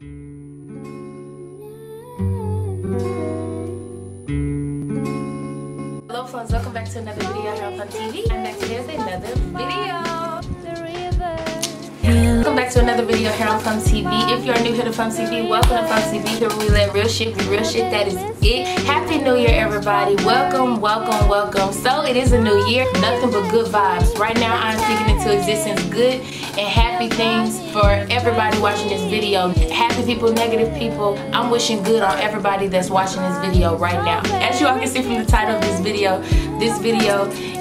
Hello friends, welcome back to another video here on Fun TV. I'm back today with another video. Welcome back to another video here on Fun TV. If you're new here to Fun TV, welcome to Fun TV. Here we let real shit be real shit. That is it. Happy New Year, everybody. Welcome, welcome, welcome. So it is a new year. Nothing but good vibes. Right now I'm speaking into existence good and happy things for everybody watching this video. Happy people, negative people. I'm wishing good on everybody that's watching this video right now. As you all can see from the title of this video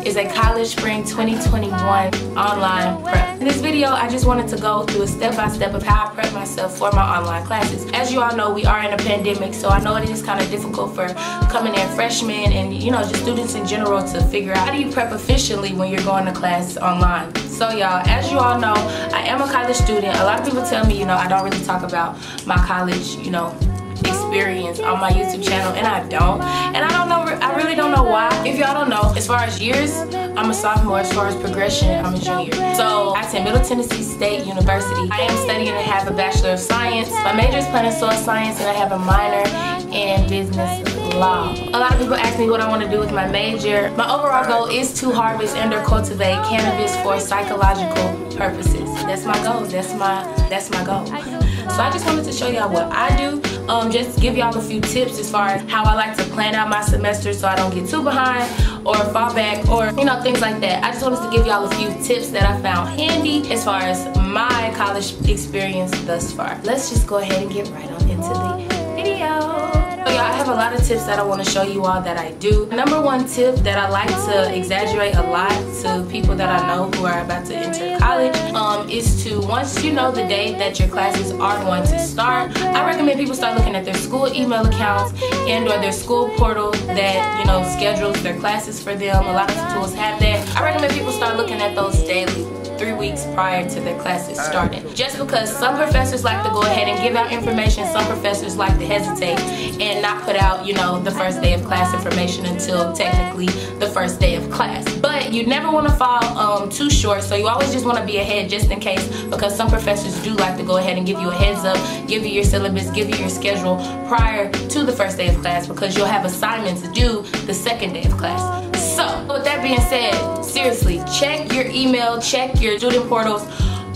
is a college spring 2021 online prep. In this video, I just wanted to go through a step-by-step of how I prep myself for my online classes. As you all know, we are in a pandemic, so I know it is kind of difficult for coming in freshmen and just students in general to figure out how do you prep efficiently when you're going to class online. So y'all, as you all know, I am a college student. A lot of people tell me, I don't really talk about my college, experience on my YouTube channel, and I don't. And I really don't know why. If y'all don't know, as far as years, I'm a sophomore. As far as progression, I'm a junior. So I attend Middle Tennessee State University. I am studying and have a Bachelor of Science. My major is plant and soil science, and I have a minor in business law. A lot of people ask me what I want to do with my major. My overall goal is to harvest and or cultivate cannabis for psychological purposes. That's my goal. That's my goal. So I just wanted to show y'all what I do. Just give y'all a few tips as far as how I like to plan out my semester so I don't get too behind or fall back or things like that. I just wanted to give y'all a few tips that I found handy as far as my college experience thus far. Let's just go ahead and get right on into the video. So y'all, I have a lot of tips that I want to show you all that I do. Number one tip that I like to exaggerate a lot to people that I know who are about to enter college is to, once you know the day that your classes are going to start, I recommend people start looking at their school email accounts and or their school portal that schedules their classes for them. A lot of schools have that. I recommend people start looking at those daily, 3 weeks prior to their classes starting. Just because some professors like to go ahead and give out information, some professors like to hesitate and not put out, the first day of class information until technically the first day of class. But you never want to fall too short, so you always just want to be ahead just in case, because some professors do like to go ahead and give you a heads up, give you your syllabus, give you your schedule prior to the first day of class, because you'll have assignments due the second day of class. So with that being said, seriously, check your email, check your student portals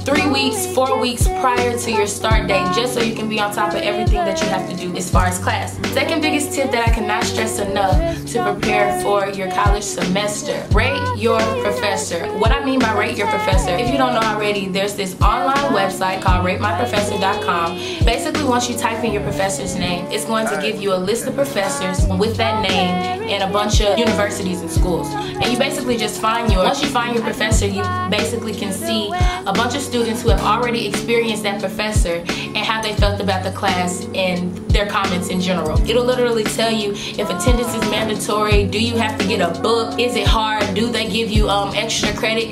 3 weeks, 4 weeks prior to your start date, just so you can be on top of everything that you have to do as far as class. Second biggest tip that I cannot stress enough to prepare for your college semester: rate your professor. What I mean by rate your professor, if you don't know already, there's this online website called ratemyprofessor.com. Basically, once you type in your professor's name, it's going to give you a list of professors with that name and a bunch of universities and schools. And you basically just find once you find your professor, you basically can see a bunch of students who have already experienced that professor and how they felt about the class and their comments in general. It'll literally tell you if attendance is mandatory, do you have to get a book, is it hard, do they give you extra credit.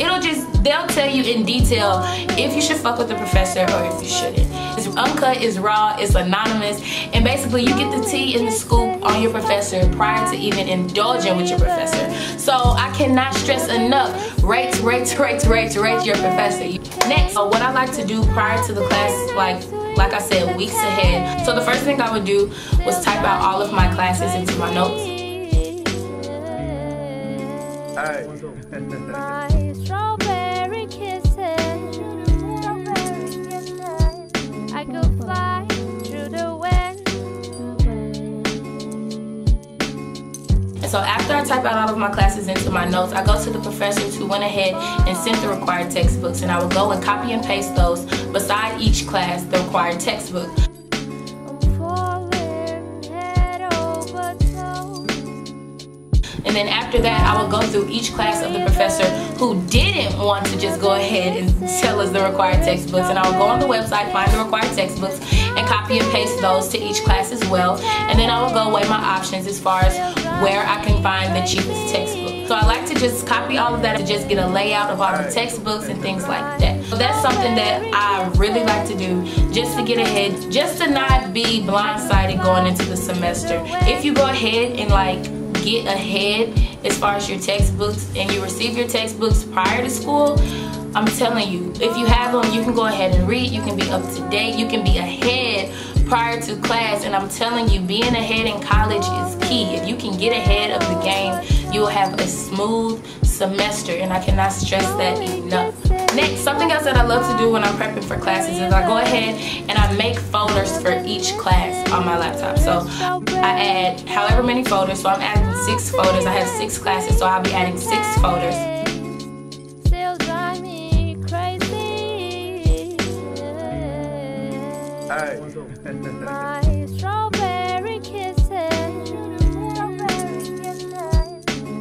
They'll tell you in detail if you should fuck with the professor or if you shouldn't. It's uncut, it's raw, it's anonymous, and basically you get the tea and the scoop on your professor prior to even indulging with your professor. So I cannot stress enough, rate your professor. Next, what I like to do prior to the class, like I said, weeks ahead. So the first thing I would do was type out all of my classes into my notes. My strawberry kisses, I could fly through the wind. And so after I type out all of my classes into my notes, I go to the professors who went ahead and sent the required textbooks, and I would go and copy and paste those beside each class, the required textbook. And then after that, I would go through each class of the professor who didn't want to just go ahead and tell us the required textbooks. And I would go on the website, find the required textbooks, and copy and paste those to each class as well. And then I would go weigh my options as far as where I can find the cheapest textbook. So I like to just copy all of that to just get a layout of all the textbooks and things like that. So that's something that I really like to do just to get ahead, just to not be blindsided going into the semester. If you go ahead and get ahead as far as your textbooks and you receive your textbooks prior to school, I'm telling you, if you have them, you can go ahead and read, you can be up to date, you can be ahead prior to class, and I'm telling you, being ahead in college is key. If you can get ahead of the game, you will have a smooth semester, and I cannot stress that enough. Next, something else that I love to do when I'm prepping for classes is I go ahead and I make folders for each class on my laptop. So I add however many folders, so I'm adding 6 folders. I have 6 classes, so I'll be adding 6 folders. Still drive me crazy. My strawberry kisses.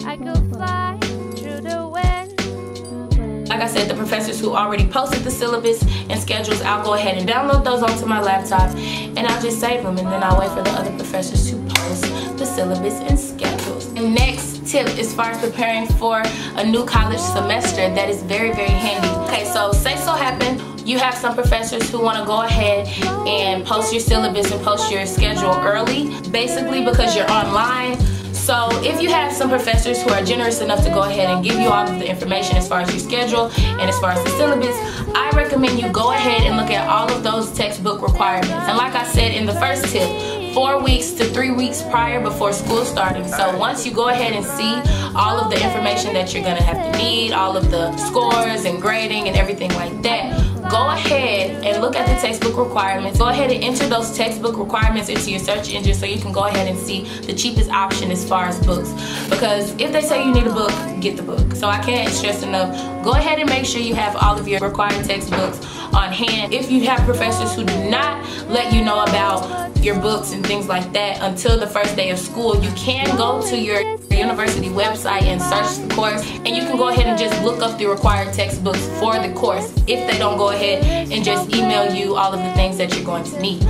I could fly through the wind. Like I said, the professors who already posted the syllabus and schedules, I'll go ahead and download those onto my laptop, and I'll just save them, and then I'll wait for the other professors to post the syllabus and schedules. And next tip, as far as preparing for a new college semester, that is very, very handy. Okay, so say so happen you have some professors who want to go ahead and post your syllabus and post your schedule early, basically because you're online. So if you have some professors who are generous enough to go ahead and give you all of the information as far as your schedule and as far as the syllabus, I recommend you go ahead and look at all of those textbook requirements. And like I said in the first tip, 4 weeks to 3 weeks prior before school starting. So once you go ahead and see all of the information that you're gonna have to need, all of the scores and grading and everything like that, go ahead and look at the textbook requirements. Go ahead and enter those textbook requirements into your search engine so you can go ahead and see the cheapest option as far as books. Because if they say you need a book, get the book. So I can't stress enough, go ahead and make sure you have all of your required textbooks on hand. If you have professors who do not let you know about your books and things like that until the first day of school, you can go to your university website and search the course, and you can go ahead and just look up the required textbooks for the course if they don't go ahead and just email you all of the things that you're going to need.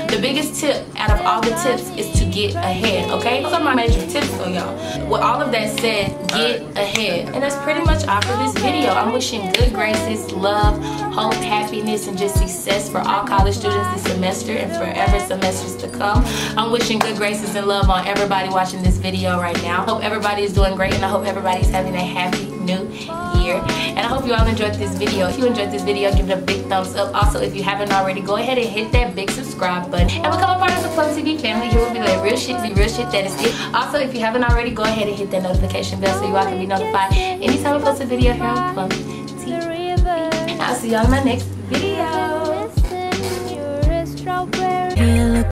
The biggest tip out of all the tips is to get ahead, okay? Those are my major tips though, y'all. With all of that said, get ahead. And that's pretty much all for this video. I'm wishing good graces, love, hope, happiness, and just success for all college students this semester and forever semesters to come. I'm wishing good graces and love on everybody watching this video right now. Hope everybody is doing great, and I hope everybody's having a happy new year. And I hope you all enjoyed this video. If you enjoyed this video, give it a big thumbs up. Also, if you haven't already, go ahead and hit that big subscribe button and become a part of the Plum TV family. Here will be like real shit, be real shit, that is it. Also, if you haven't already, go ahead and hit that notification bell so you all can be notified anytime I post a video here on Plum TV. And I'll see y'all in my next video.